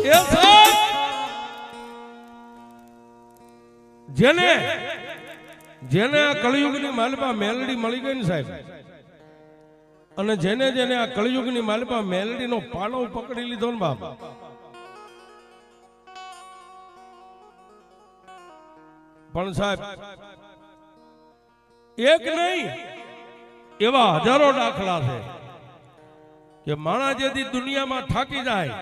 એ સાહેબ જેને જેને આ કળિયુગની માલિપા મેલડી મળી ગઈ ને સાહેબ, અને જેને જેને આ કળિયુગની માલિપા મેલડીનો પાનો પકડી લીધો ને બાપ, પણ સાહેબ એક નહીં એવા હજારો દાખલા છે કે માણસ જેથી દુનિયામાં થાકી જાય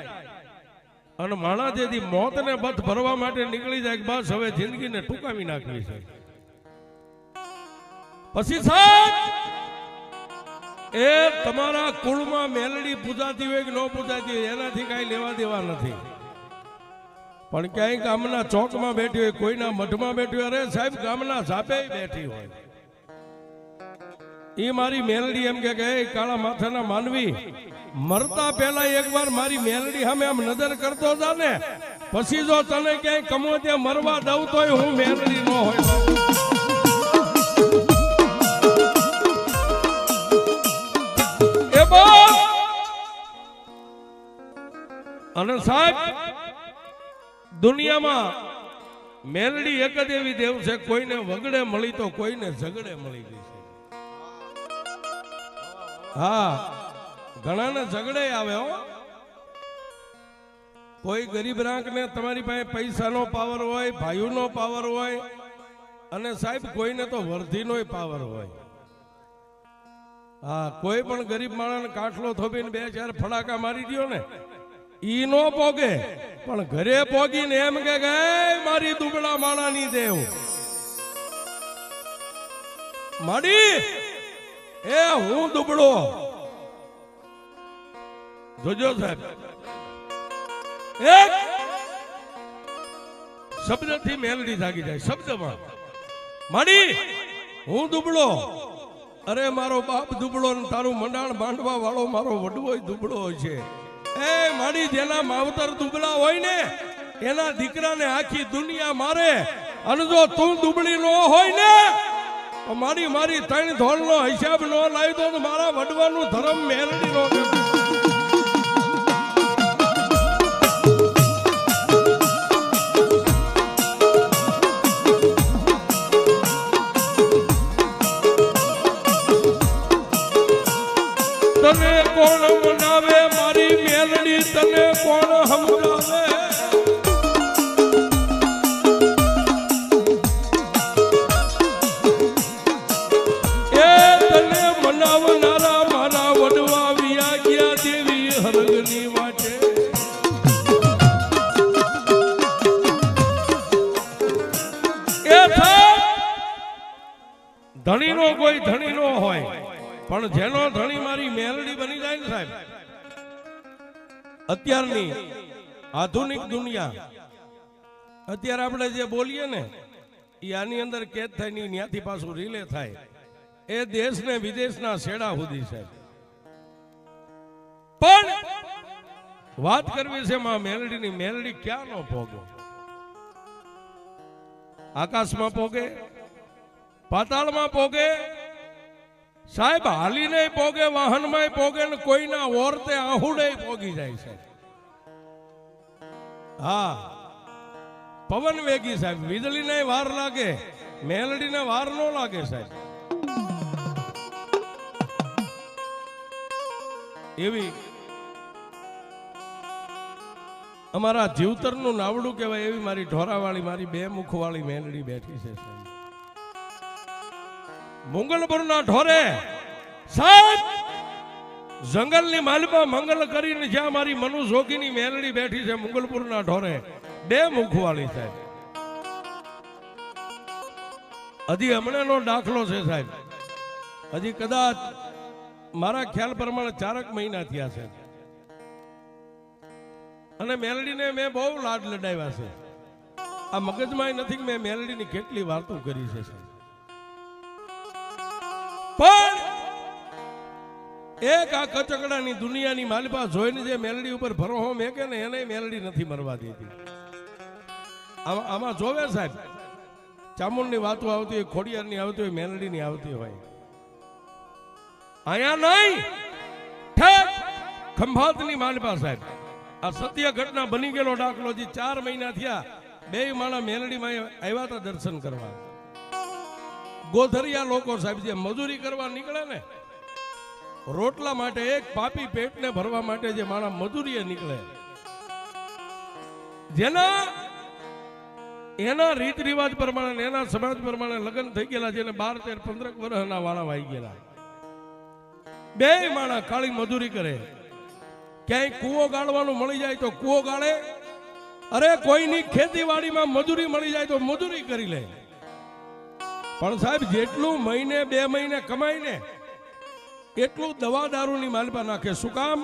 અને માણસ જેથી મોતને બધ ભરવા માટે નીકળી જાય, બસ હવે જિંદગીને ટૂંકાવી નાખવી છે. પછી સાહેબ એ તમારા કુળમાં મેલડી પૂજાતી હોય કે ન પૂજાતી હોય એનાથી કઈ લેવા દેવા નથી, પણ ક્યાંય ગામના ચોકમાં બેઠી હોય, કોઈના મઠમાં બેઠી હોય, અરે સાહેબ ગામના ઝાપે બેઠી હોય, એ મારી મેલડી એમ કે કાળા માથાના માનવી મરતા પહેલા એકવાર મારી મેલડી સામે આમ નજર કરતો જા ને, પછી જો તને ક્યાંય કમો ત્યાં મરવા દઉં તોય હું મેલડી ન હોય. અને સાહેબ દુનિયામાં મેલડી એક જ એવી દેવ છે, કોઈને વગડે મળી તો કોઈને ઝગડે મળી ગઈ છે. હા, ઘણાને ઝગડે આવે હો. કોઈ ગરીબ રાંકને તમારી પાસે પૈસાનો પાવર હોય, ભાઈઓનો પાવર હોય, અને સાહેબ કોઈને તો વર્ધીનો પાવર હોય. હા, કોઈ પણ ગરીબ માણસને કાટલો થોપીને 2-4 ફડાકા મારી દો ને, ઈ નો પોગે, પણ ઘરે પોગીને એમ કે મારી દુબળા માણાની દેવ માડી, એ હું દુબળો. જોજો સાહેબ, એક શબ્દથી મેલડી જાગી જાય. શબ્દમાં માડી હું દુબળો, અરે મારો બાપ દુબળો ને તારું મંડાણ બાંધવા વાળો મારો વડવો દુબળો છે. એ માડી જેના માવતર દુબળા હોય ને એના દીકરાને આખી દુનિયા મારે, અને જો તું દુબળી નો હોય ને તો મારી 3 ધોળનો હિસાબ નો લાવી દો તો મારા વડવાનું ધર્મ મેલડી નો. તને કોણ મનાવે મારી મેલડી, તને કોણ સમજાવે? એ તને મનાવનારા મારા વડવા વિયા ગયા દેવી હરગની વાટે. એ ધણીનો કોઈ ધણીનો હોય, પણ જેનો ધણી મારી મેલડી બની જાય ને સાહેબ, અત્યારની આધુનિક દુનિયા, અત્યારે આપણે જે બોલીએ ને એ આની અંદર કેદ થાય નહીં, ત્યાંથી પાછું રિલે થાય. એ દેશ ને વિદેશના છેડા સુધી સાહેબ. પણ વાત કરવી છે માં મેલડીની. મેલડી ક્યાં નો પોગે? આકાશમાં પોગે, પાતાળમાં પોગે સાહેબ, હાલીને પોગે, વાહનમાં પોગે, ને કોઈના ઓરતે આહુડે પોગી જાય છે. હા, પવન વેગી સાહેબ, વીજળીને વાર લાગે, મેલડીને વાર નો લાગે સાહેબ. એવી અમારા જીવતરનું નાવડું કહેવાય એવી મારી ઢોરાવાળી, મારી 2 મુખવાળી મેલડી બેઠી છે સાહેબ. મંગલપુરના ઢોરે સાહેબ, જંગલની માલિપા મંગલ કરીને જ્યાં મારી મનુ જોગીની મેલડી બેઠી છે મંગલપુરના ઢોરે, 2 મુખવાળી સાહેબ. હજી હમણાંનો દાખલો છે સાહેબ, હજી કદાચ મારા ખ્યાલ પ્રમાણે 4 મહિના થયા છે, અને મેલડીને મેં બહુ લાડ લડાવ્યા છે. આ મગજમાં નથી કે મેં મેલડીની કેટલી વાતો કરી છે સાહેબ. પણ એક આ કચકડાની દુનિયાની માલિપા જોઈને જે મેલડી ઉપર ભરોહો મેકે ને એને મેલડી નથી મરવા દેતી. આમાં જોવે સાહેબ, ચામુંડની વાતો આવતી હોય, ખોડિયારની આવતી હોય, મેલડીની આવતી હોય. અહીંયા નહીં, ઠેક ખંભાતની માલિપા સાહેબ, આ સત્ય ઘટના બની ગયેલો દાખલો જે 4 મહિના થયા બે માણા મેલડીમાં આવ્યા હતા દર્શન કરવા. ગોધરિયા લોકો સાહેબ જે મજૂરી કરવા નીકળે ને રોટલા માટે એક પાપી પેટને ભરવા માટે જે માણા મજૂરીએ નીકળે જેના એના રીત રિવાજ પ્રમાણે એના સમાજ પ્રમાણે લગ્ન થઈ ગયેલા જેને 12, 13, 15 વર્ષના વાળા વાઈ ગયેલા બે માણા કાળી મજૂરી કરે. ક્યાંય કૂવો ગાળવાનું મળી જાય તો કૂવો ગાળે. અરે કોઈની ખેતીવાડીમાં મજૂરી મળી જાય તો મજૂરી કરી લે. પણ સાહેબ જેટલું મહિને 2 મહિને કમાય ને એટલું દવા દારૂની માલપા નાખે. શું કામ?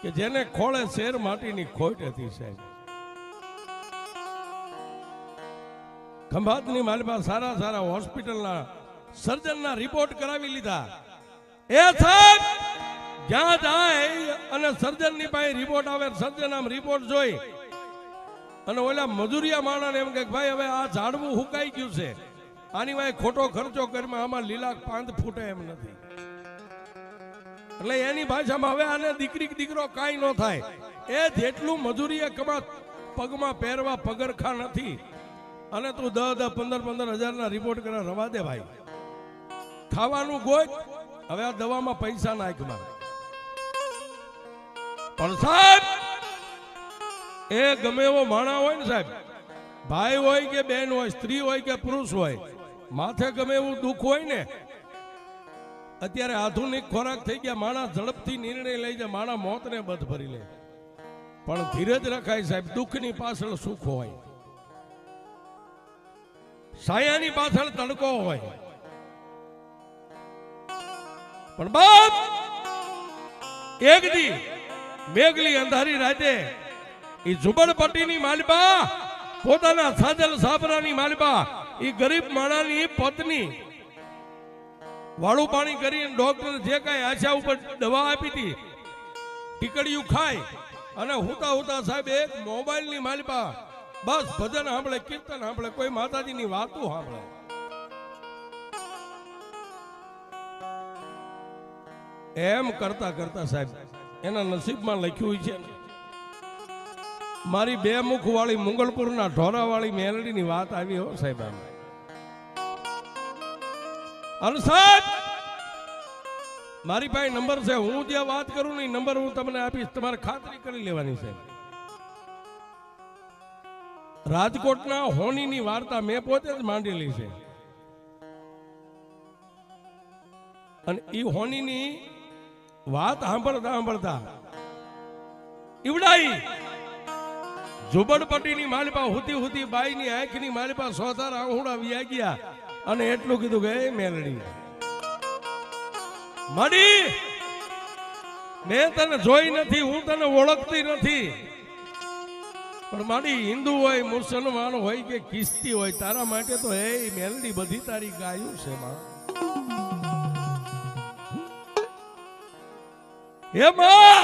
કે જેને ખોળે શેર માટીની ખોટ હતી સાહેબ. ખંભાતની માલપા સારા સારા હોસ્પિટલના સર્જનના રિપોર્ટ કરાવી લીધા. એ સાહેબ જ્યાં જાય અને સર્જનની પાસે રિપોર્ટ આવે, સર્જન આમ રિપોર્ટ જોઈ અને ઓલા મજૂરિયા માણસને એમ કે ભાઈ હવે આ ઝાડવું હુકાઈ ગયું છે, આની વાય ખોટો ખર્ચો કરીમાં આમાં લીલા પાંદ ફૂટે એમ નથી. એટલે એની ભાષામાં હવે આને દીકરો કાંઈ ન થાય. એ જેટલું મજૂરીએ કમા પગમાં પહેરવા પગરખા નથી અને તું 10, 15 હજારના રિપોર્ટ કરે રવા દે ભાઈ. ખાવાનું ગોય હવે આ દવામાં પૈસા નાખમાં. પણ સાહેબ એ ગમે એવો માણા હોય ને સાહેબ, ભાઈ હોય કે બેન હોય, સ્ત્રી હોય કે પુરુષ હોય, માથે ગમે એવું દુઃખ હોય ને, અત્યારે આધુનિક ખોરાક થઈ ગયા, માણસ ઝડપથી નિર્ણય લઈ જાય, માણસ મોતને બધ ભરી લે. પણ ધીરજ રખાય સાહેબ. દુઃખની પાછળ સુખ હોય, સાયાની પાછળ તડકો હોય. પણ બાપ એક દી મેઘલી અંધારી રાતે એ ઝુંપડપટ્ટીની માલપા પોતાના સાજલ સાબરાની માલપા એ ગરીબ માણાની પત્ની વાળું પાણી કરીને ડોક્ટર જે કાંઈ આશા ઉપર દવા આપી હતી ટીકડીયું ખાય અને હુતા હુતા સાહેબ એક મોબાઈલની માલપા બસ ભજન સાંભળે, કીર્તન સાંભળે, કોઈ માતાજીની વાતો સાંભળે. એમ કરતા કરતા સાહેબ એના નસીબમાં લખ્યું છે મારી 2 મુખ વાળી મુગલપુરના ઢોરા વાળી મેલડીની વાત આવી હો સાહેબ. અને સાહેબ મારી પાસે નંબર છે, હું જે વાત કરું ને નંબર હું તમને આપીશ, તમારે ખાતરી કરી લેવાની છે. રાજકોટના હોનીની વાર્તા મેં પોતે જ માંડેલી છે. અને એ હોનીની વાત સાંભળતા સાંભળતા ઈવડાઈ ઝુંપડપટ્ટીની માલપા હુતી હુતી બાઈની આંખની માલપા 100 આંગુડા વ્યા ગયા અને એટલું કીધું કે એ મેલડી મડી મેં તને જોઈ નથી, હું તને ઓળખતી નથી, પણ મારી હિન્દુ હોય, મુસલમાન હોય કે કિસ્તી હોય, તારા માટે તો એ મેલડી બધી તારી ગાયું છે માં. હે માં